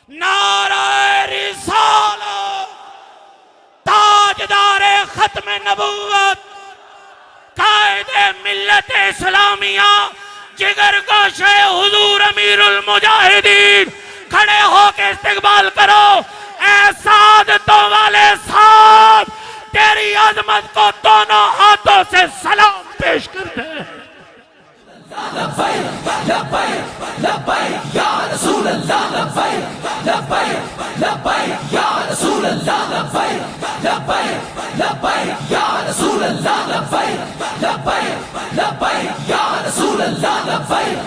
نعرہ رسالت، تاجدار ختم نبوت، قائد ملت اسلامیہ، جگر گوشے حضور امیر المجاہدین، کھڑے ہو کے استقبال کرو۔ اے سعادتوں والے صاحب، تیری عظمت کو دونوں ہاتھوں سے سلام پیش کرتے ہیں۔ لبیک لبیک لبیک یا رسول اللہ، لبیک لبیک لبیک یا رسول اللہ، لبیک لبیک لبیک یا رسول اللہ، لبیک لبیک لبیک یا رسول اللہ، لبیک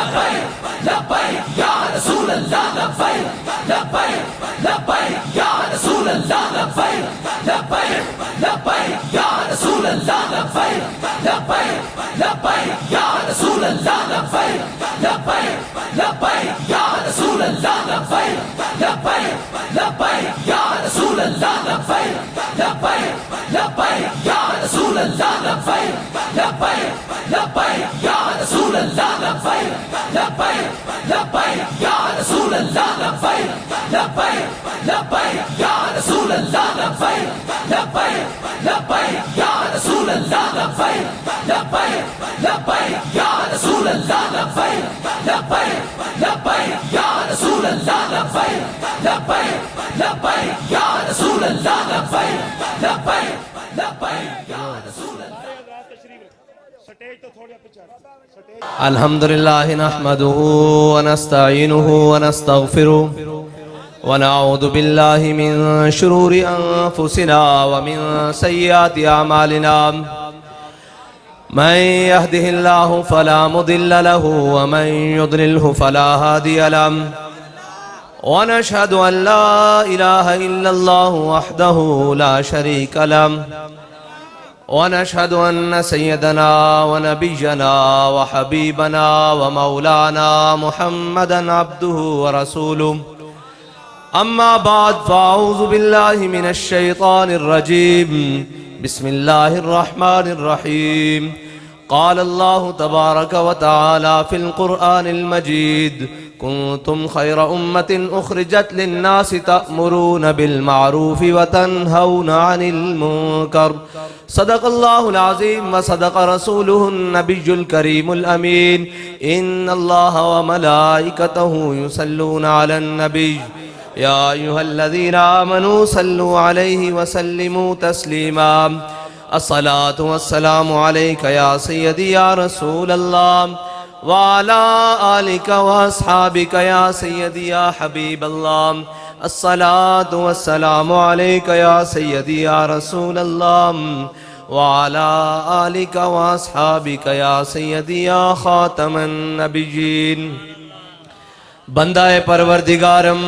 لبیک لبیک یا رسول اللہ، لبیک لبیک لبیک یا رسول اللہ، لبیک لبیک لبیک یا رسول اللہ، لبیک لبیک لبیک یا رسول اللہ، لبیک لبیک لبیک یا رسول اللہ، لبیک لبیک لبیک یا رسول اللہ، لبیک لبیک لبیک یا رسول اللہ، لبیک لبیک لبیک یا رسول اللہ، لبیک لبیک لبیک یا رسول اللہ، لبیک لبیک لبیک یا رسول اللہ، لبیک لبیک لبیک یا رسول اللہ، لبیک لبیک لبیک یا رسول اللہ، لبیک لبیک لبیک یا رسول اللہ، لبیک لبیک لبیک یا رسول اللہ، لبیک لبیک لبیک یا رسول اللہ۔ الحمدللہ نحمده ونستعینه ونستغفره ونعوذ باللہ من شرور انفسنا ومن سیئات اعمالنا، من يهده الله فلا مضل له ومن يضلله فلا هادي له، ونشهد أن لا إله إلا الله وحده لا شريك له، ونشهد أن سيدنا ونبينا وحبيبنا ومولانا محمدا عبده ورسوله، أما بعد فأعوذ بالله من الشيطان الرجيم، بسم الله الرحمن الرحيم، قال الله تبارك وتعالى في القرآن المجيد، كنتم خير أمة أخرجت للناس تأمرون بالمعروف وتنهون عن المنكر، صدق الله العظيم وصدق رسوله النبي الكريم الأمين، إن الله وملائكته يصلون على النبي، يا أيها الذين آمنوا صلوا عليه وسلموا تسليما، الصلاة والسلام عليك يا سيدي يا رسول الله، وعلى آلك وأصحابك يا سيدي يا حبيب الله، الصلاة والسلام عليك يا سيدي يا رسول الله، وعلى آلك وأصحابك يا سيدي يا خاتم النبيين۔ بندہ پروردگارم،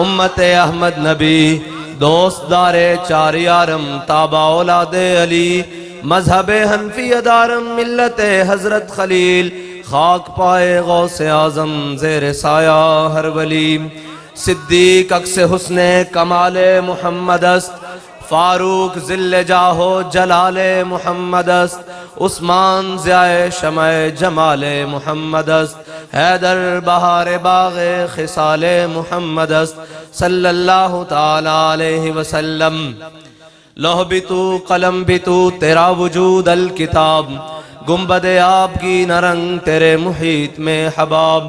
امت احمد نبی، دوست دار چار یارم، تابع اولاد علی، مذہب حنفی دارم، ملت حضرت خلیل، خاک پائے غوث اعظم، زیر سایہ ہر ولی، صدیق عکس حسن کمال محمد است، فاروق ذل جاہو جلال محمد است، عثمان ضیاء شمع جمال محمد است، حیدر بہار باغ خصال محمد است، صلی اللہ تعالی علیہ وسلم۔ لوح بھی تو قلم بھی تو، تیرا وجود الکتاب، گنبد آب کی نرنگ تیرے محیط میں حباب،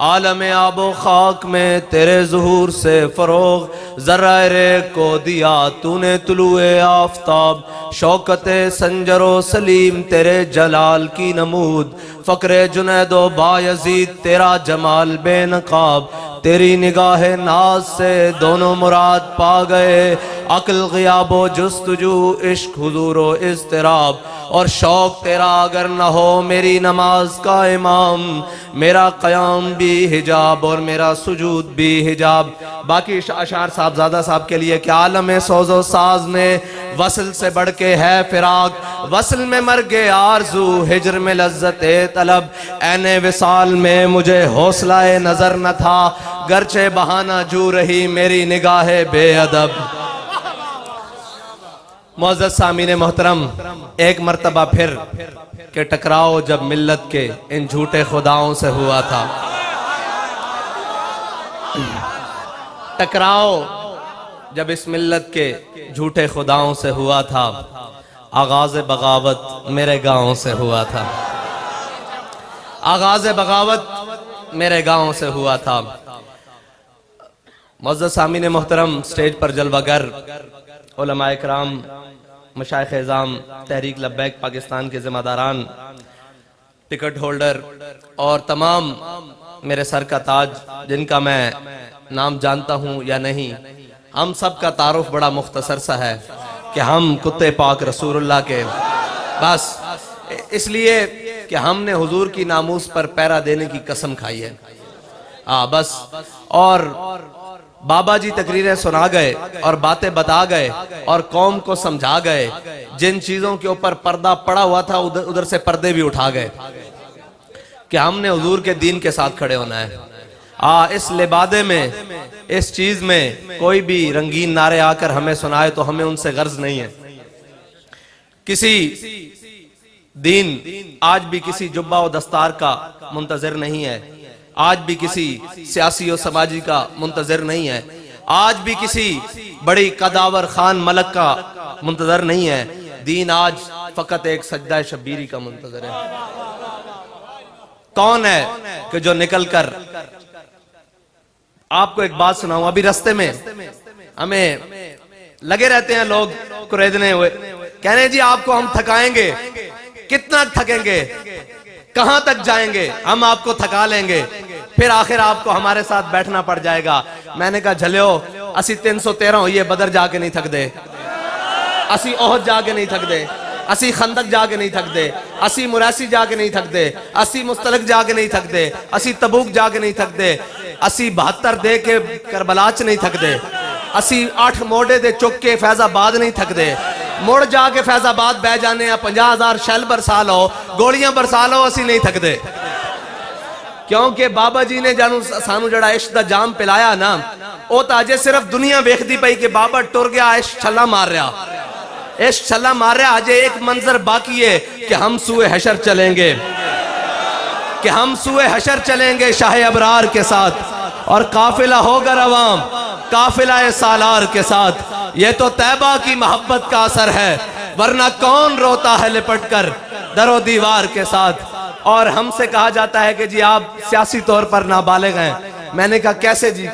عالم آب و خاک میں تیرے ظہور سے فروغ، ذرہ ریگ کو دیا تو نے طلوع آفتاب، شوکت سنجر و سلیم تیرے جلال کی نمود، فقر جنید و بایزید تیرا جمال بے نقاب، تیری نگاہ ناز سے دونوں مراد پا گئے، عقل غیاب و جستجو، عشق حضور و اضطراب، اور شوق تیرا اگر نہ ہو میری نماز کا امام، میرا قیام بھی حجاب اور میرا سجود بھی حجاب۔ باقی اشعار صاحبزادہ صاحب کے لیے کہ عالم سوز و ساز میں وصل سے بڑھ کے ہے فراق، وصل میں مرگ آرزو، ہجر میں لذت طلب، عین وصال میں مجھے حوصلہ نظر نہ تھا، گرچہ بہانہ جو رہی میری نگاہ بے ادب۔ معزز سامعین محترم، ایک مرتبہ پھر کہ ٹکراؤ جب ملت کے ان جھوٹے خداؤں سے ہوا تھا، ٹکراؤ جب اس ملت کے جھوٹے خداؤں سے ہوا تھا، آغاز بغاوت میرے گاؤں سے ہوا تھا، آغاز بغاوت میرے گاؤں سے ہوا تھا۔ معزز سامعین محترم، سٹیج پر جلوہ گر، علماء کرام، مشائخ اعظام، تحریک لبیک پاکستان کے ذمہ داران، ٹکٹ ہولڈر اور تمام میرے سر کا تاج جن کا میں نام جانتا ہوں یا نہیں، ہم سب کا تعارف بڑا مختصر سا ہے کہ ہم کتے پاک رسول اللہ کے، بس اس لیے کہ ہم نے حضور کی ناموس پر پیرا دینے کی قسم کھائی ہے، بس۔ اور بابا جی تقریریں سنا گئے اور باتیں بتا گئے اور قوم کو سمجھا گئے، جن چیزوں کے اوپر پردہ پڑا ہوا تھا ادھر سے پردے بھی اٹھا گئے کہ ہم نے حضور کے دین کے ساتھ کھڑے ہونا ہے۔ اس لبادے میں، اس چیز میں کوئی بھی رنگین نعرے آ کر ہمیں سنائے تو ہمیں ان سے غرض نہیں ہے۔ کسی دین آج بھی کسی جبہ و دستار کا منتظر نہیں ہے، آج بھی کسی سیاسی و سماجی کا منتظر نہیں ہے، آج بھی کسی بڑی قداور خان ملک کا منتظر نہیں ہے۔ دین آج فقط ایک سجدہ شبیری کا منتظر ہے۔ کون ہے کہ جو نکل کر، آپ کو ایک بات سناؤں، ابھی رستے میں ہمیں لگے رہتے ہیں لوگ کریدنے ہوئے، کہنے جی آپ کو ہم تھکائیں گے، کتنا تھکیں گے، کہاں تک جائیں گے، ہم آپ کو تھکا لیں گے، پھر آخر آپ کو ہمارے ساتھ بیٹھنا پڑ جائے گا۔ میں نے کہا جھلیو، اسی 313 ہوئیے بدر جا کے نہیں تھک دے، اسی احد جا کے نہیں تھک دے، اسی خندق جا کے نہیں تھک دے، اسی مراسی جا کے نہیں تھک دے، اسی مستلق جا کے نہیں تھک دے، اسی تبوک جا کے نہیں تھک دے، اسی 72 دے کے کربلا چ نہیں تھک دے، اسی 8 موڑے دے چک کے فیض آباد نہیں تھک دے، مڑ جا کے فیض آباد بہ جانے ہیں، 50,000 شیل برسا لو، گولیاں برسا لو، اسی نہیں تھک دے۔ کیونکہ بابا جی نے جانو سانو جڑا عشق دا جام پلایا نا، او تاجے صرف دنیا ویکھدی پئی کہ بابا ٹر گیا، عشق چھلا مار رہا، عشق چھلا مار رہا۔ آج ایک منظر باقی ہے کہ ہم سوئے حشر چلیں گے، کہ ہم سوئے حشر چلیں گے شاہ ابرار کے ساتھ، اور قافلہ ہوگا روام قافلہ سالار کے ساتھ۔ یہ تو طیبہ کی محبت کا اثر ہے، ورنہ کون روتا ہے لپٹ کر در و دیوار کے ساتھ۔ اور ہم سے کہا جاتا ہے کہ جی آپ سیاسی طور پر نابالغ ہیں۔ میں نے کہا کیسے جی؟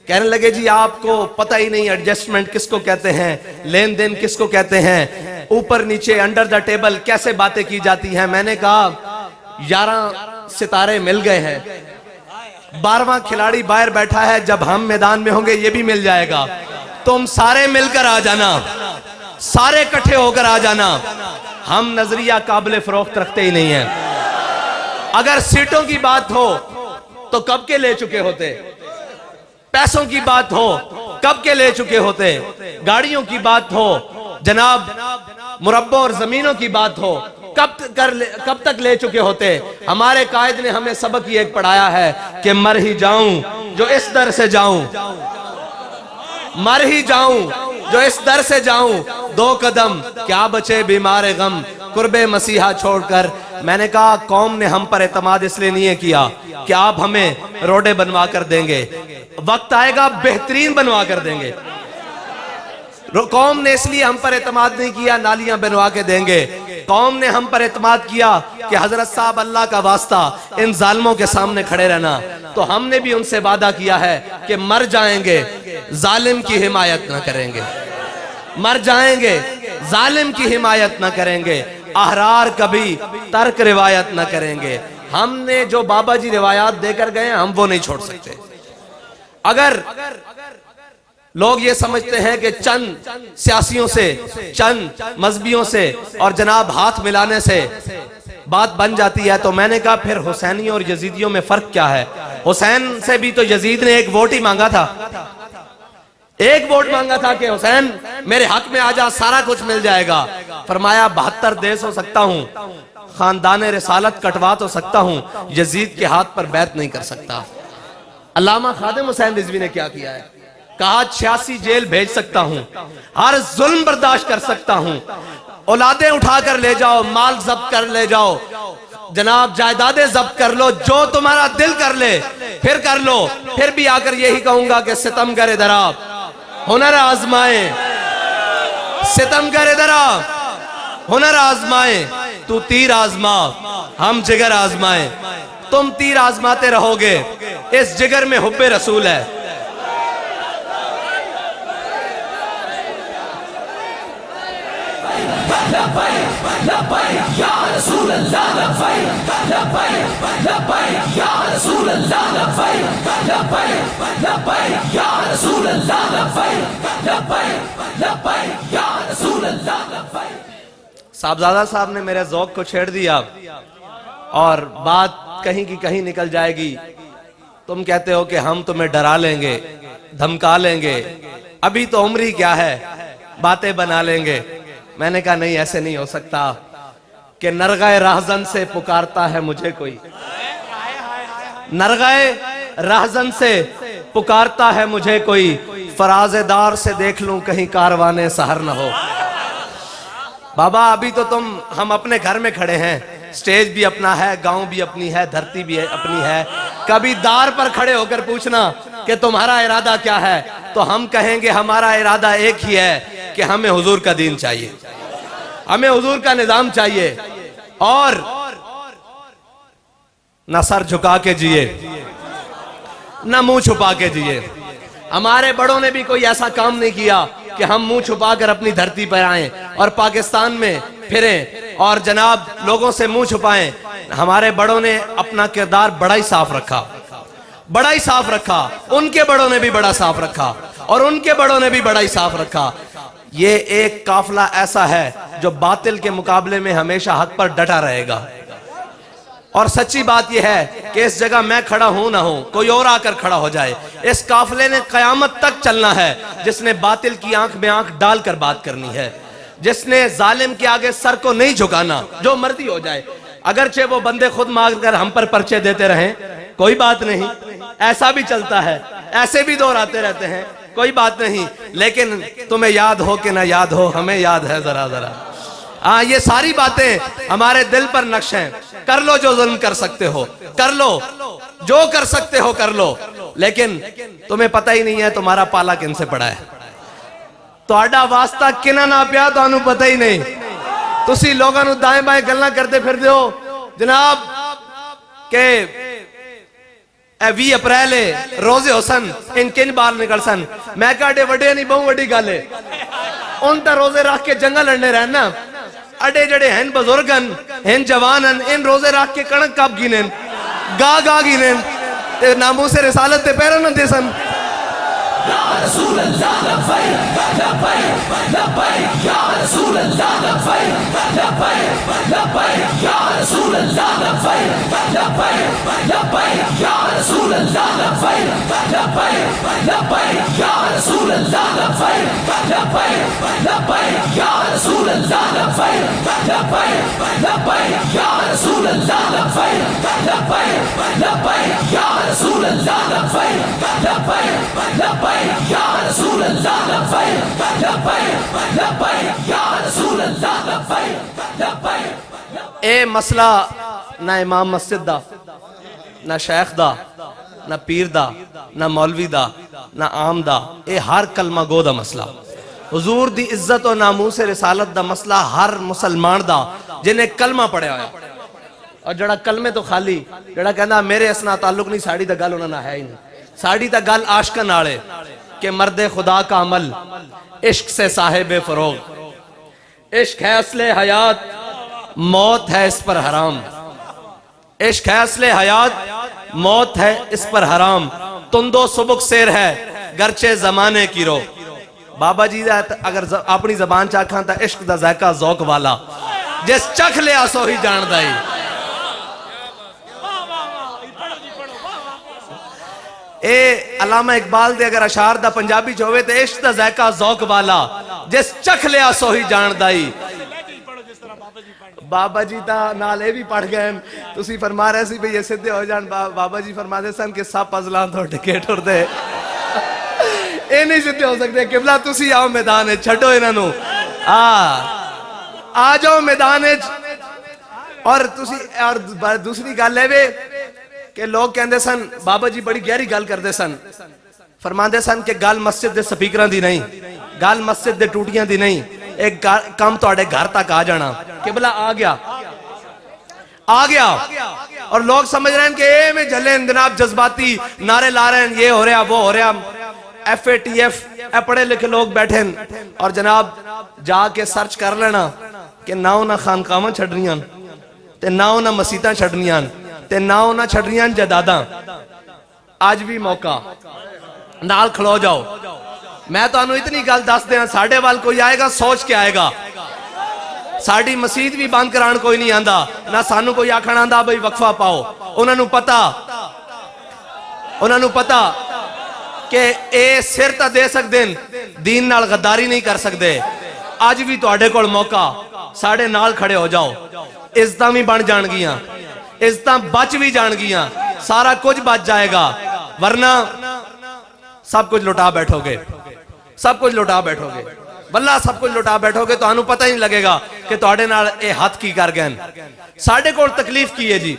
کہنے لگے جی آپ کو پتہ ہی نہیں ایڈجسٹمنٹ کس کو کہتے ہیں، لین دین کس کو کہتے ہیں، اوپر نیچے انڈر دا ٹیبل کیسے باتیں کی جاتی ہیں۔ میں نے کہا 11 ستارے مل گئے ہیں، 12واں کھلاڑی باہر بیٹھا ہے، جب ہم میدان میں ہوں گے یہ بھی مل جائے گا، تم سارے مل کر آ جانا، سارے کٹھے ہو کر آ جانا۔ ہم نظریہ قابل فروخت رکھتے ہی نہیں ہیں۔ اگر سیٹوں کی بات ہو تو کب کے لے چکے ہوتے، پیسوں کی بات ہو کب کے لے چکے ہوتے، گاڑیوں کی بات ہو جناب، مربع اور زمینوں کی بات ہو کب تک لے چکے ہوتے۔ ہمارے قائد نے ہمیں سبق یہ ایک پڑھایا ہے کہ مر ہی جاؤں جو اس در سے جاؤں، مر ہی جاؤں جو اس در سے جاؤں، 2 قدم کیا بچے بیمار غم قرب مسیحا چھوڑ کر۔ میں نے کہا قوم نے ہم پر اعتماد اس لیے نہیں کیا کہ آپ ہمیں روڈیں بنوا کر دیں گے، وقت آئے گا بہترین بنوا کر دیں گے۔ قوم نے اس لیے ہم پر اعتماد نہیں کیا نالیاں بنوا کے دیں گے، قوم نے ہم پر اعتماد کیا کہ حضرت صاحب اللہ کا واسطہ ان ظالموں کے سامنے کھڑے رہنا، تو ہم نے بھی ان سے وعدہ کیا ہے کہ مر جائیں گے ظالم کی حمایت نہ کریں گے، مر جائیں گے ظالم کی حمایت نہ کریں گے، احرار کبھی ترک روایت نہ کریں گے۔ ہم نے جو بابا جی روایات دے کر گئے ہیں ہم وہ نہیں چھوڑ سکتے۔ اگر لوگ یہ سمجھتے ہیں کہ چند سیاسیوں سے، چند مذہبیوں سے اور جناب ہاتھ ملانے سے بات بن جاتی ہے، تو میں نے کہا پھر حسینیوں اور یزیدیوں میں فرق کیا ہے؟ حسین سے بھی تو یزید نے ایک ووٹ ہی مانگا تھا، ایک ووٹ مانگا تھا کہ حسین میرے حق میں آ جا، سارا کچھ مل جائے گا۔ فرمایا 72 دیس ہو سکتا ہوں، خاندان رسالت کٹوا تو سکتا ہوں، یزید کے ہاتھ پر بیعت نہیں کر سکتا۔ علامہ خادم حسین رضوی نے کیا کیا ہے؟ کہا 86 جیل بھیج سکتا ہوں، ہر ظلم برداشت کر سکتا ہوں، اولادیں اٹھا کر لے جاؤ، مال ضبط کر لے جاؤ، جناب جائیدادیں ضبط کر لو، جو تمہارا دل کر لے پھر کر لو، پھر بھی آ کر یہی کہوں گا کہ ستم گر ادھر آ، ہنر آزمائیں، ستم گر ادھر آ، ہنر آزمائیں، تو تیر آزما ہم جگر آزمائیں، تم تیر آزماتے رہو گے، اس جگر میں حب رسول ہے۔ لبیک لبیک یا رسول اللہ لبیک لبیک لبیک یا رسول اللہ لبیک لبیک لبیک یا رسول اللہ لبیک لبیک لبیک یا رسول اللہ لبیک۔ صاحبزادہ صاحب نے میرے ذوق کو چھیڑ دیا اور بات کہیں کی کہیں نکل جائے گی۔ تم کہتے ہو کہ ہم تمہیں ڈرا لیں گے، دھمکا لیں گے، ابھی تو عمری کیا ہے، باتیں بنا لیں گے۔ میں نے کہا نہیں، ایسے نہیں ہو سکتا کہ نرغہ راہزن سے پکارتا ہے مجھے کوئی، نرغہ راہزن سے پکارتا ہے مجھے کوئی، فراز دار سے دیکھ لوں کہیں کاروانے سحر نہ ہو۔ بابا ابھی تو ہم اپنے گھر میں کھڑے ہیں، سٹیج بھی اپنا ہے، گاؤں بھی اپنی ہے، دھرتی بھی اپنی ہے۔ کبھی دار پر کھڑے ہو کر پوچھنا کہ تمہارا ارادہ کیا ہے، تو ہم کہیں گے ہمارا ارادہ ایک ہی ہے کہ ہمیں حضور کا دین چاہیے، ہمیں حضور کا نظام چاہیے، اور نہ سر جھکا کے جیے نہ منہ چھپا کے جیے۔ ہمارے بڑوں نے بھی کوئی ایسا کام نہیں کیا کہ ہم منہ چھپا کر اپنی دھرتی پر آئیں اور پاکستان میں پھریں اور جناب لوگوں سے منہ چھپائیں۔ ہمارے بڑوں نے اپنا کردار بڑا ہی صاف رکھا، بڑا ہی صاف رکھا، ان کے بڑوں نے بھی بڑا صاف رکھا اور ان کے بڑوں نے بھی بڑا ہی صاف رکھا۔ یہ ایک قافلہ ایسا ہے جو باطل کے مقابلے میں ہمیشہ حق پر ڈٹا رہے گا، اور سچی بات یہ ہے کہ اس جگہ میں کھڑا ہوں نہ ہوں، کوئی اور آ کر کھڑا ہو جائے، اس قافلے نے قیامت تک چلنا ہے، جس نے باطل کی آنکھ میں آنکھ ڈال کر بات کرنی ہے، جس نے ظالم کے آگے سر کو نہیں جھکانا، جو مرضی ہو جائے۔ اگرچہ وہ بندے خود مانگ کر ہم پر پرچے دیتے رہیں، کوئی بات نہیں، ایسا بھی چلتا ہے، ایسے بھی دور آتے رہتے ہیں، کوئی بات نہیں، لیکن تمہیں یاد ہو کہ نہ یاد ہو، ہمیں یاد ہے ذرا ذرا۔ یہ ساری باتیں ہمارے دل پر نقش ہیں۔ کر لو جو ظلم کر سکتے ہو، کر لو جو کر سکتے ہو، کر لو، لیکن تمہیں پتہ ہی نہیں ہے تمہارا پالا کن سے پڑا ہے، تہاڈا واسطہ کنہ نہ پیا تانوں پتہ ہی نہیں۔ تسی لوگاں نوں دائیں بائیں گلاں کرتے پھر دیو جناب کہ 20 اپریل روزے حسن ان کن بار نکل سن، میں کہا اڈے وڈے نہیں بہت وڈی گل ہے، ان تا روزے رکھ کے جنگل لڑنے رہنا، اڈے جڑے ہیں بزرگن ہیں جوانن ان روزے رکھ کے کنک کب گینن گا گینن تے ناموس رسالت تے پیرا نہ دے سن۔ یا رسول اللہ لبیک لبیک لبیک یا رسول اللہ لبیک لبیک لبیک یا رسول اللہ لبیک لبیک لبیک یا رسول اللہ لبیک لبیک لبیک یا رسول اللہ لبیک لبیک لبیک یا رسول اللہ لبیک لبیک لبیک یا رسول اللہ لبیک لبیک لبیک یا رسول اللہ لبیک لبیک لبیک یا رسول اللہ لبیک لبیک لبیک یا رسول اللہ لبیک لبیک۔ اے مسئلہ نہ امام مسجد دا، نہ شیخ دا، نہ پیر دا، نہ مولوی دا، نہ عام دا، اے ہر کلمہ گو دا مسئلہ، حضور دی عزت و ناموس رسالت دا مسئلہ ہر مسلمان دا جنہیں کلمہ پڑھے آیا۔ اور جڑا کلمے تو خالی جڑا کہنا میرے اسنا تعلق نہیں، ساڑی دا گل انہوں نے ہے ہی نہیں، ساڑی تا گل عاشقاں نالے کہ مرد خدا کا عمل عشق سے صاحب فروغ، عشق ہے اصل حیات موت ہے اس پر حرام، عشق ہے اصل حیات موت ہے اس پر حرام، تندو سبک سیر ہے گرچہ زمانے کی رو۔ بابا جی دا اگر اپنی زبان چاکھاں تا عشق دا ذائقہ ذوق والا، جس چکھ لیا سو ہی جان دائی۔ اے علامہ اقبال دے اگر اشعار دا پنجابی چوہے تے عشق دا ذائقہ ذوق والا، جس چکھ لیا سو ہی جان دائی۔ بابا جی تا نالے بھی پڑھ گئے، تسی فرما رہے سی بھئی یہ سدھے ہو جان، بابا جی فرما دے سن کہ سب پزلان تو ٹکے ٹھر دے، اے نہیں سدھے ہو سکتے، قبلہ تسی آؤ میدان ہے، چھڑو انہاں نو، آ جاؤ میدان ہے۔ اور دوسری گل ہے کہ لوگ کہندے سن بابا جی بڑی گہری گل کردے سن، فرماندے سن کہ گل مسجد دے سپیکراں دی نہیں، گل مسجد دے ٹوٹیاں دی نہیں، ایک کام تواڈے گھر تک آ جانا۔ قبلہ آ گیا اور لوگ سمجھ رہے ہیں کہ اے میں جھلے جناب جذباتی نعرے لا رہے ہیں، یہ ہو رہا وہ ہو رہا، FATF اے پڑھے لکھے لوگ بیٹھے ہیں، اور جناب جا کے سرچ کر لینا کہ نہ انہاں خانقاہاں چھڑنیاں تے نہ انہاں مسیتاں چھڑنیاں تے نہ انہاں چھڑنیاں جداداں۔ آج بھی موقع نال کھلو جاؤ۔ میں تو انہوں اتنی گل دس دیا، ساڑھے وال کوئی آئے گا سوچ کے آئے گا، ساڑھی مسجد بھی بند کران کوئی نہیں آندہ، نہ سانو کوئی آکھن آندہ بھئی وقفہ پاؤ۔ انہوں نے پتا کہ اے سر تا دے سکتے دین نال غداری نہیں کر سکتے۔ آج بھی تو آڑے کول موقع، ساڑھے نال کھڑے ہو جاؤ، عزتاں بھی بن جان گیاں، عزتاں بچ بھی جان گیاں، سارا کچھ بچ جائے گا، ورنہ سب کچھ لٹا بیٹھو گے، سب کچھ لٹا بیٹھو گے، واللہ سب کچھ لٹا بیٹھو گے تو انہوں پتہ ہی نہیں لگے گا کہ تو آڑے نال اے ہاتھ کی کر گئن۔ ساڑھے کول تکلیف کی ہے جی،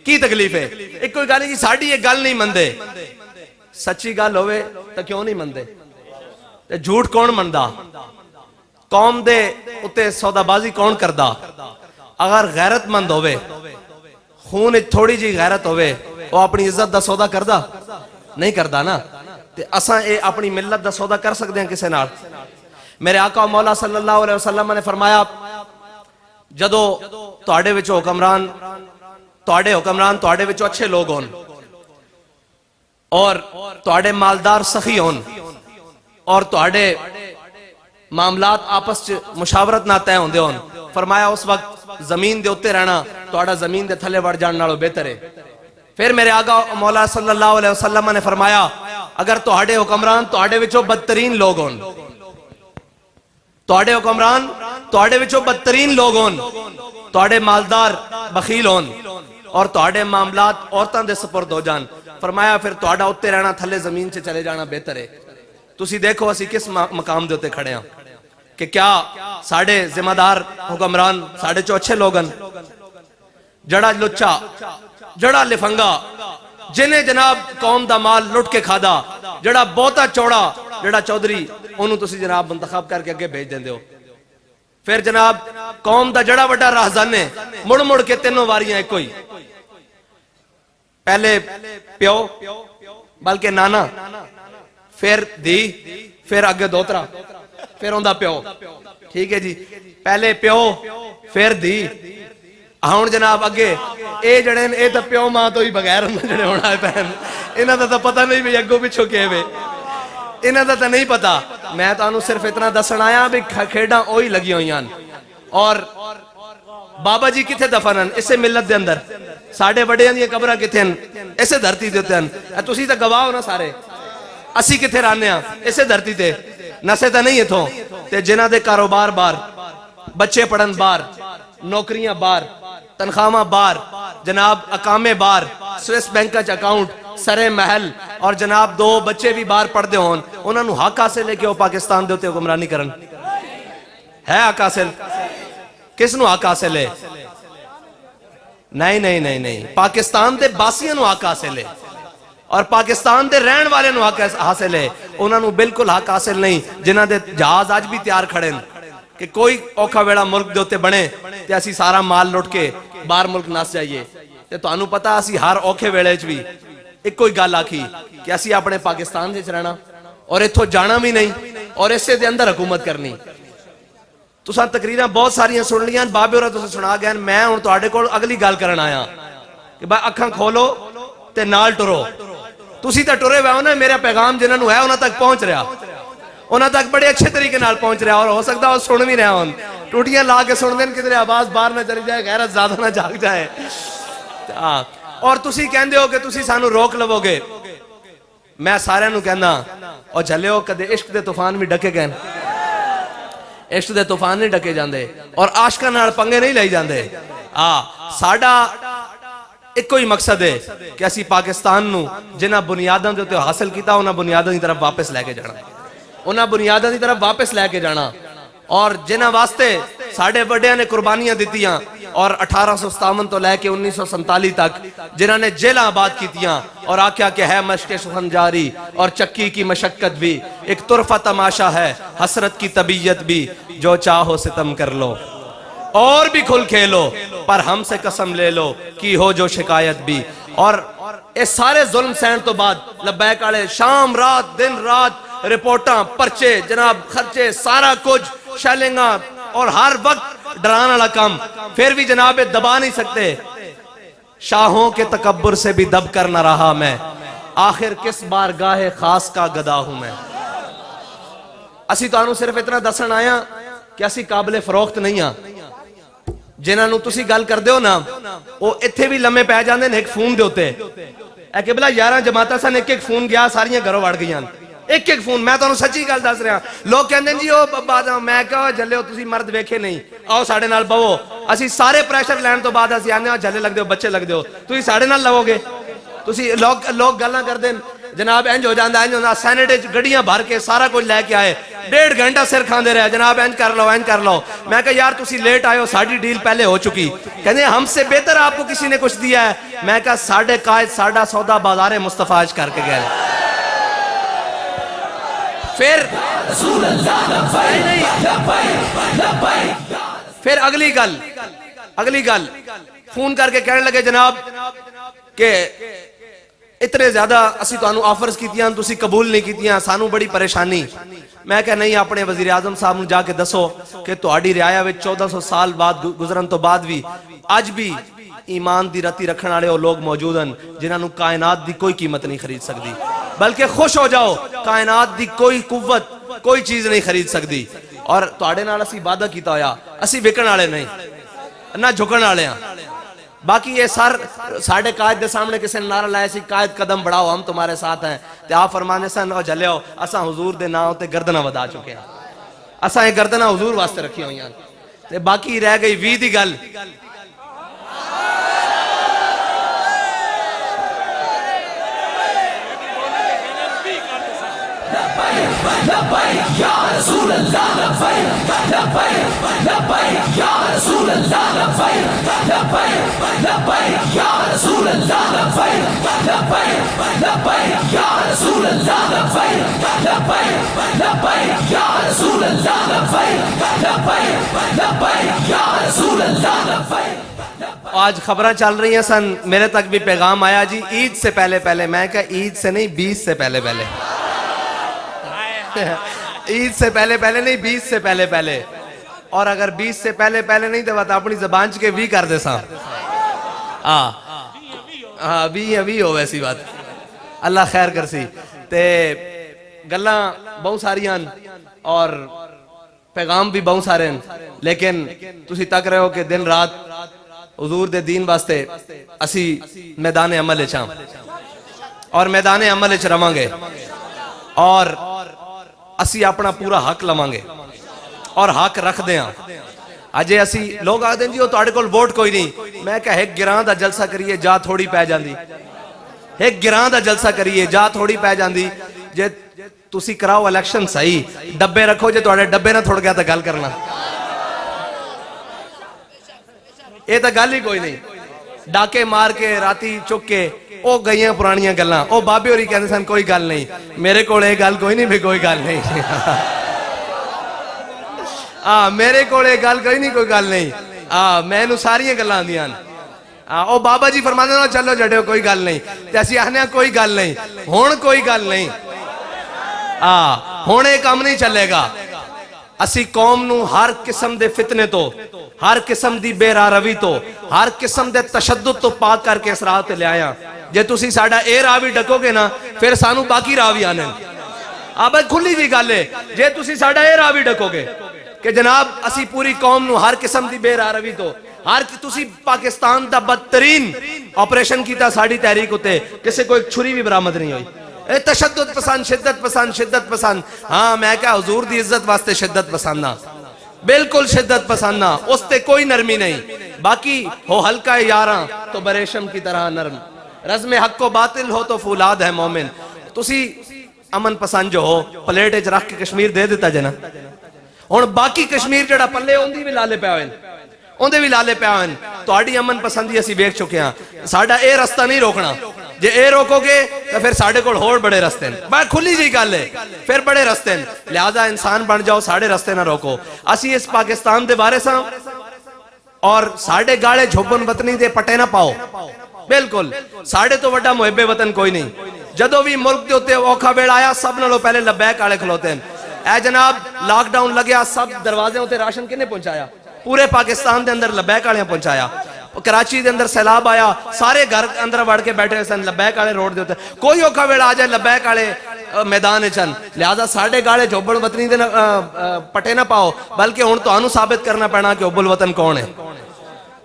کی تکلیف ہے؟ ایک کوئی گالی جی ساڑھی یہ گل نہیں مندے، سچی گل ہوئے تو کیوں نہیں مندے؟ جھوٹ کون مندہ؟ قوم دے اتے سودا بازی کون کردہ؟ اگر غیرت مند ہوئے، خون تھوڑی جی غیرت ہوئے، وہ اپنی عزت دا سودا کردہ؟ نہیں کردہ نا۔ اساں اے اپنی ملت دا سودا کر سکتے ہیں کسے نال؟ میرے آقا و مولا صلی اللہ علیہ وسلم نے فرمایا جدو تواڈے وچوں حکمران تواڈے وچوں اچھے لوگ ہون اور تواڈے مالدار سخی ہون اور تواڈے معاملات آپس مشاورت نہ طے ہوندے ہون، فرمایا اس وقت زمین دے اتے رہنا تواڈا زمین دے تھلے وڑ جان نالوں بہتر ہے۔ پھر میرے آقا مولا صلی اللہ علیہ وسلم نے فرمایا اگر تواڈے حکمران تواڈے وچوں بدترین لوگ ہون، تواڈے حکمران تواڈے وچوں بدترین لوگ ہون، تواڈے مالدار بخیل ہون اور تواڈے معاملات عورتاں دے سپرد ہو جان، فرمایا پھر تواڈا اتے رہنا تھلے زمین سے چلے جانا بہتر ہے۔ تسی دیکھو اسی کس مقام دے اتے کھڑے ہیں کہ کیا ساڑھے ذمہ دار حکمران ساڑھے چو اچھے لوگن، جڑا لچا جڑا لفنگا جنہیں جناب قوم دا مال لٹ کے کھادا، جڑا بہتا چوڑا جڑا چودری انہوں تسی جناب منتخب کر کے اگے بھیج دیں دیو۔ پھر جناب قوم دا جڑا وڈا راہزن ہے، مڑ مڑ کے تینوں واریاں ایک کوئی، پہلے پیو بلکہ نانا، پھر دی، پھر اگے دوترا، پھر ہوندہ پیو، ٹھیک ہے جی، پہلے پیو پھر دی، ہون جناب اگے اے جڑیں اے تا پیو ماں تو ہی بغیر جڑے ہونا ہے پہن، انہاں دا تا پتہ نہیں بھی اگو پچھو کے ہوئے، انہاں دا تا نہیں پتا۔ میں تو انہوں صرف اتنا دسن آیا بھی کھیڑاں اوہی لگی ہوئی ہیں، اور بابا جی کتھے دفنن اسے ملت دے اندر، ساڑھے بڑے ہیں یہ قبرہ کتھے ہیں اسے دھرتی دیتے ہیں، تسی تا گواہ ہونا سارے، اسی کتھے رانے ہیں اسے دھرتی تے، نسے تا نہیں ہے تھو تے جنہ دے کاروبار بار، بچے پڑھن بار، نوکریاں بار، تنخواہ بار، جناب اقامے بار، سویس بینک کا اکاؤنٹ، سرے محل اور جناب دو بچے بھی بار پڑھ دے ہون، انہوں نے حق حاصل ہے کہ وہ پاکستان دے ہوتے حکمرانی کرن، ہے حق حاصل؟ کس نو حق حاصل ہے؟ نہیں نہیں نہیں نہیں، پاکستان دے باسیاں نو حق حاصل ہے اور پاکستان دے رہن والے نو حق حاصل ہے، انہوں نے بالکل حق حاصل نہیں جنہ دے جہاز آج بھی تیار کھڑے ہیں کہ کوئی اوکھا ویڑا ملک دے ہوتے بنے تے اسی سارا مال لوٹ کے بار ملک ناس جائیے، تے تو انہوں پتا اسی ہر اوکھے ویڑے بھی ایک کوئی گال آکھی کہ اسی اپنے پاکستان سے رہنا اور اتھو جانا بھی نہیں اور اسے دے اندر حکومت کرنی۔ تو ساں تقریرہ بہت ساریاں سن لیاں، بابے اور تو سے سنا گئے، میں ہوں تو آڑے کو اگلی گال کرن آیا کہ بھائی اکھاں کھولو تے نال ٹرو، تسی تے ٹرے ہوئے ہونا میرا پیغام جنہاں نو ہے انہاں تک پہنچ رہا، انہاں تک بڑے اچھے طریقے نال پہنچ رہا اور ہو سکتا ہے وہ سن بھی رہا ہوں، ٹوٹیاں لا کے سن دیں کدھر آواز باہر نہ چلی جائے، غیرت زیادہ نہ جاگ جائے، اور تسی کہندے ہو کہ تسی سانو روک لو گے، میں سارے نو کہنا اور جھلے ہو کدے عشق دے طوفان بھی ڈکے گئے، عشق دے طوفان نہیں ڈکے جاندے اور عاشقاں نال پنگے نہیں لئی جاندے، ساڈا ایک کوئی مقصد ہے کہ اسی پاکستان نو جنہ بنیاداں دے تے حاصل کیتا انہاں بنیاداں دی طرف واپس لے کے جانا، انہاں بنیاداں دی طرف واپس لے کے جانا، اور جنہ واسطے ساڑھے وڈیاں نے قربانیاں دیتیاں اور 1857 تو لے کے 1947 تک جنہاں نے جیلہ آباد کیتیاں اور آکھیا کہ ہے مشق سخن جاری اور چکی کی مشقت بھی ایک طرفہ تماشا ہے حسرت کی طبیعت بھی جو چاہو ستم کر لو اور بھی کھل کھیلو پر ہم سے قسم لے لو کی ہو جو شکایت بھی اور اس سارے ظلم سین تو بعد لبیک آلے شام رات دن رات رپورٹاں پرچے جناب خرچے سارا کچھ شیلنگاں اور ہر وقت ڈرانا لکم پھر بھی جناب دبا نہیں سکتے شاہوں کے تکبر سے بھی دب کر نہ رہا میں آخر کس بارگاہ خاص کا گدا ہوں میں اسی تو آنو صرف اتنا دسن آیا کہ اسی قابل فروخت نہیں ہاں جنہاں نو تسی گل کر دیو نا وہ اتھے بھی لمحے پہ جاندے ایک فون دے ہوتے اے قبلہ 11 جماعتہ سن ایک فون گیا ساریاں گھروں وڑ گئی ایک فون میں تو انہوں سچی گل دس رہا لوگ کہندے جی میں کہا جلے ہو تسی مرد ویکھے نہیں آؤ ساڑھے نال بہو اسی سارے پریشر لین تو بعد اسی آنے جلے لگ دیو بچے لگ دیو تسی ساڑھے نال لگو گے تسی لوگ گلاں کر دیں جناب انج ہو جاندہ انج ہوندہ سینیٹیج گڑیاں بھر کے سارا کچھ لے کے آئے 1.5 گھنٹہ سر کھان دے رہے جناب انج کر لو میں کہا یار تسی لیٹ آئے ہو ساڑھی ڈیل پہلے ہو چکی کہنے ہم سے بہتر آپ کو کسی نے کچھ دیا ہے میں کہا ساڑھے قائد ساڑھا سودا بازار مصطفیٰ آج کر کے گئے پھر اگلی گل فون کر کے کہنے لگے جناب کہ اتنے زیادہ اسی تو انہوں آفرز کیتیاں تسی قبول نہیں کیتیاں سانو بڑی پریشانی میں کہا نہیں اپنے وزیر اعظم صاحب نے جا کے دسو کہ تہاڈی رعایا وچ 1400 سال بعد گزرن تو بعد بھی اج بھی ایمان دی رتی رکھن والے وہ لوگ موجود ہیں جنہاں نو کائنات دی کوئی قیمت نہیں خرید سکتی بلکہ خوش ہو جاؤ کائنات دی کوئی قوت کوئی چیز نہیں خرید سکتی اور تہاڈے نال اسی وعدہ کیتا ہویا اسی وکن والے نہیں نہ جھکن والے ہاں باقی یہ ساڑھے قائد دے سامنے کسی نے نعرہ لائے سی قائد قدم بڑھاؤ ہم تمہارے ساتھ ہیں تے آپ فرمانے سے نو جلے ہو اساں حضور دے ناؤ تے گردنہ ودا چکے ہیں اساں یہ گردنہ حضور واسطے رکھی ہوئی ہیں تے باقی رہ گئی وی دی گل لبیک یا رسول اللہ لبیک لبیک لبیک یا رسول اللہ لبیک لبیک لبیک یا رسول اللہ لبیک لبیک لبیک یا رسول اللہ لبیک لبیک لبیک یا رسول اللہ لبیک لبیک لبیک یا رسول اللہ لبیک آج خبریں چل رہی ہیں سن میرے تک بھی پیغام آیا جی عید سے پہلے میں کہا عید سے نہیں 20 سے پہلے عید سے پہلے نہیں 20 سے پہلے اور اگر 20 سے پہلے نہیں تو بات اپنی زبان چکے بھی کر دے ساں ابھی ہو ویسی بات اللہ خیر کر سی تے گلاں بہت ساریاں اور پیغام بھی بہت سارے ہیں لیکن تسی تک رہے ہو کہ دن رات حضور دے دین واسطے اسی میدان عمل چاں اور میدان عمل چ رواں گے اور اسی اپنا پورا حق لواں گے اور حق رکھ دیں اجے اسی لوگ آدھیں جی وہ تہاڈے کول ووٹ کوئی نہیں میں کہا ایک گراں دا جلسہ کریے جا تھوڑی پہ جاندی ایک گراں دا جلسہ کریے جا تھوڑی پہ جاندی جے تسی کراؤ الیکشن صحیح ڈبے رکھو جے تہاڈے ڈبے نہ تھوڑ گیا تا گل کرنا یہ تا گل ہی کوئی نہیں ڈاکے مار کے راتی چک کے او گئیاں پرانیاں گلاں او بابے ہوری کہنے سن کوئی گل نہیں میرے کول یہ گل کوئی نہیں بھی کوئی گل نہیں میرے کول یہ گل کوئی نہیں میں نو ساریاں گلاں آندیاں او بابا جی فرماندے نو چلو جڑیو کوئی گل نہیں تے اسی آخنے کوئی گل نہیں ہن کوئی گل نہیں ہن یہ کام نہیں چلے گا اسی قوم نو ہر قسم دے فتنے تو ہر قسم دی بے راہ روی تو ہر قسم دے تشدد تو پاک کر کے اس راہ تے لے آیا جے تسی ساڈا اے راہ بھی ڈکو گے نا پھر سانو باقی راہ بھی آنے اب کھلی دی گل ہے جے تسی ساڈا اے راہ بھی ڈکو گے کہ جناب اسی پوری قوم نو ہر قسم دی بے راہ روی تو ہر تسی پاکستان دا بدترین آپریشن کیتا ساڑی تحریک ہوتے کسے کو ایک چھری بھی برآمد نہیں ہوئی اے تشدد پسند شدت پسند ہاں میں کہا حضور دی عزت واسطے شدت پسند نہ بالکل شدت پسند نہ اس تے کوئی نرمی نہیں باقی ہو ہلکا یاراں تو بریشم کی طرح نرم رزم حق و باطل ہو تو فولاد ہے مومن تسی امن پسند جو ہو پلیٹ اچ رکھ کے کشمیر دے دیتا جنا ہن باقی کشمیر جڑا پلے اوندی بھی لالے پے ہوئے اوندے بھی لالے پے ہوئے تہاڈی امن پسندی اسی ویکھ چکے ہاں ساڈا اے رستہ نہیں روکنا جے اے روکو گے تو پھر ساڈے کول ہور بڑے رستے ہیں بڑا کھلی جی گل ہے پھر بڑے رستے ہیں لہذا انسان بن جاؤ ساڈے رستے نہ روکو اسی اس پاکستان دے بارے ساں اور ساڈے گاڑے جھوبن وطنی دے پٹے نہ پاؤ بالکل ساڑھے تو وڈا محب وطن کوئی نہیں جدو بھی ملک دے ہوتے اوکھا بیڑا آیا سب نالوں پہلے لبیک آڑے کھلوتے ہیں اے جناب لاک ڈاؤن لگیا سب دروازے ہوتے راشن کنے پہنچایا پورے پاکستان دے اندر لبیک آڑے پہنچایا کراچی دے اندر سیلاب آیا سارے گھر اندر وڑ کے بیٹھے سن لبیک آڑے روڈ دے ہوتے کوئی اوکھا بیڑا آ جائے لبیک آڑے میدان چن لہذا ساڑھے گاڑے جھوبڑ وطنی دے پٹے نہ پاؤ بلکہ ہن تو انو ثابت کرنا پینا کہ حب الوطن کون ہے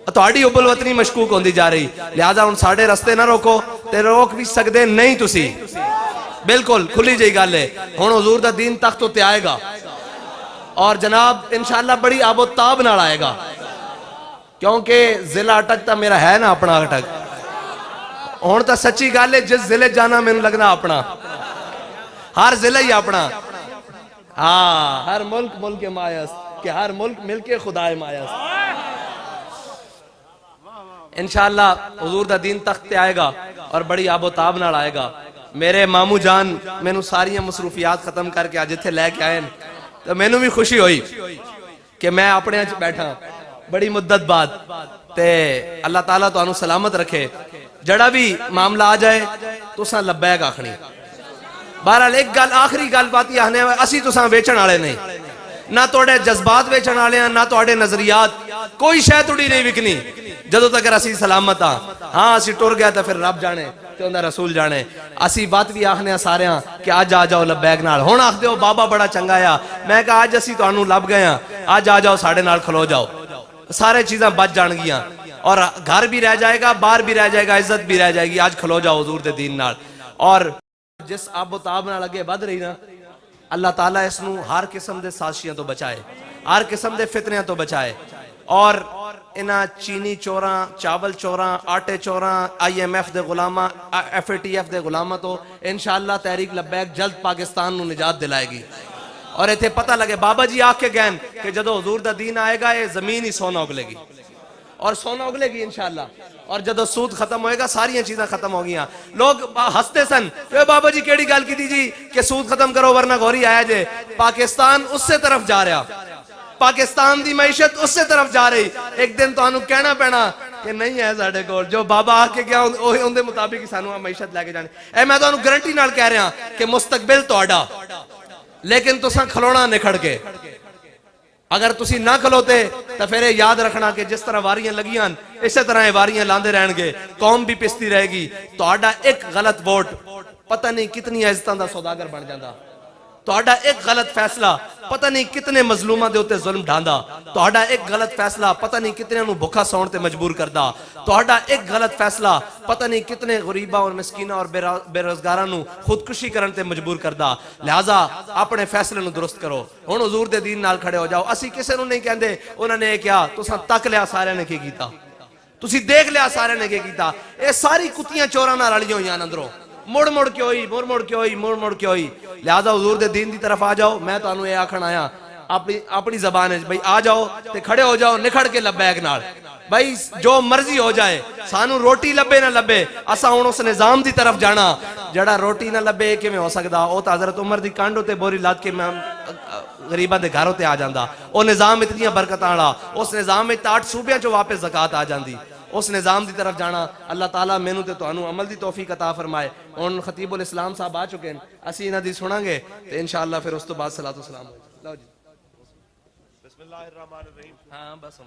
تہاڈی حب الوطنی مشکوک ہوندی جا رہی لہذا ہن ساڈے رستے نہ روکو تے روک بھی سکدے نہیں تسی بالکل کھلی جئی گل ہے ہن حضور دا دین تخت تے آئے گا اور جناب انشاءاللہ بڑی آب و تاب نال آئے گا کیونکہ ضلع اٹک تا میرا ہے نا اپنا اٹک ہن تا سچی گل ہے جس ضلع جانا مینوں لگنا اپنا ہر ضلع ہی اپنا ہاں ہر ملک ملک مایس کہ ہر ملک مل کے خدائے مایس انشاءاللہ حضور دا دین تخت تے آئے گا اور بڑی آب و تاب نال آئے گا میرے مامو جان میں نو ساری مصروفیات ختم کر کے آج تھے لے کے آئے تو میں نو بھی خوشی ہوئی کہ میں اپنے آج بیٹھا بڑی مدت بعد تے اللہ تعالیٰ تو انو سلامت رکھے جڑا بھی معاملہ آ جائے تو ساں لبیک آخنی بہرحال ایک گل آخری گل بات یہ آنے اسی تو ساں ویچن آلے نہیں نہ توڑے جذبات ویچن آلے ہیں نہ توڑے نظریات کوئی شے توڑی نہیں وکنی جدو تک اسی سلامت ہاں اسی ٹر گیا تو پھر رب جانے تے اندر رسول جانے اسی بات بھی آخنے سارے ہاں کہ آج آ جاؤ لبیک نال ہون آخ دیو بابا بڑا چنگا یا میں کہا آج اسی تو انو لب گئے ہیں آج آ جاؤ ساڑھے نال کھلو جاؤ سارے چیزیں بچ جان گیا اور گھر بھی رہ جائے گا باہر بھی رہ جائے گا عزت بھی رہ جائے گی آج کھلو جاؤ حضور دے دین نال اور جس آب و تاب نال لگے بد رہی نا اللہ تعالیٰ اس نو ہر قسم دے سازشیاں تو بچائے ہر قسم دے فتنیاں تو بچائے اور انہا چینی چوراں چاول چوراں آٹے چوراں آئی ایم ایف دے غلامہ ایف اے ٹی ایف دے غلامہ تو انشاءاللہ تحریک لبیک جلد پاکستان نو نجات دلائے گی اور ایتھے پتہ لگے بابا جی آکھ کے گئن کہ جدو حضور دا دین آئے گا یہ زمین ہی سونا اگلے گی اور سونا اگلے گی انشاءاللہ اور جدو سود ختم ہوئے گا ساری چیزیں ختم ہو گیا لوگ ہستے سن بابا جی کیڑی گل کی تھی جی کہ سود ختم کرو ورنہ گوری آیا جے پاکستان اس سے طرف جا رہا پاکستان دی معیشت اس سے طرف جا رہی ایک دن تو انو کہنا پینا کہ نہیں ہے ساڑھے کول جو بابا آ کے گیا ان دے مطابق سانو معیشت لے کے جانے اے میں تو انو گارنٹی نال کہہ رہا کہ مستقبل تو آڈا لیکن تو ساں کھلونا نکھڑ کے اگر تسی نہ کھلوتے تو پھر یاد رکھنا کہ جس طرح واریاں لگیاں اسی طرح واریاں لاندے رہن گے قوم بھی پستی رہے گی تو آڈا ایک غلط ووٹ پتہ نہیں کتنی عزتاں دا سوداگر بن جاندہ تو آڈا ایک غلط فیصلہ پتہ نہیں کتنے مظلومہ دے ہوتے ظلم ڈھاندہ تو آڈا ایک غلط فیصلہ پتہ نہیں کتنے انہوں بھکا سونتے مجبور کردہ تو آڈا ایک غلط فیصلہ پتہ نہیں کتنے غریبہ اور مسکینہ اور بے روزگارانوں خودکشی کرنے مجبور کردہ لہٰذا اپنے فیصلے نو درست کرو ہن حضور دے دین نال کھڑے ہو جاؤ اسی کسے نو نہیں کہندے انہوں نے کیا تو ساں تک لیا سارے نے کی کیتا تسی دیکھ لیا سارے نے کی کیتا اے ساری کتیاں چورانا رلیوں ہوئی اندروں مڑ مڑ کے ہوئی مڑ مڑ کے ہوئی مڑ مڑ کے ہوئی لہذا حضور دے دین دی طرف آ جاؤ میں تو انہوں یہ آکھن آیا اپنی زبان ہے بھئی آ جاؤ تے کھڑے ہو جاؤ نکھڑ کے لبیک نال بھئی جو مرضی ہو جائے سانو روٹی لبے نہ لبے اسا ہن اس نظام دی طرف جانا جڑا روٹی نہ لبے کہ میں ہو سکدا او تا حضرت عمر دی کانڈ ہوتے بوری لاد کے میں غریباں دے گھر ہوتے آ جاندا او نظام اتنی برکتاں والا اس نظام میں 8 صوبیاں چوں واپس زکات آ جاندی اس نظام دی طرف جانا اللہ تعالیٰ مینوں تے تانوں عمل دی توفیق عطا فرمائے ان خطیب الاسلام صاحب آ چکے ہیں اسی انہاں دی سناں گے تے انشاءاللہ پھر اس تو بعد صلاۃ و سلام لو جی بسم اللہ الرحمن الرحیم ہاں بس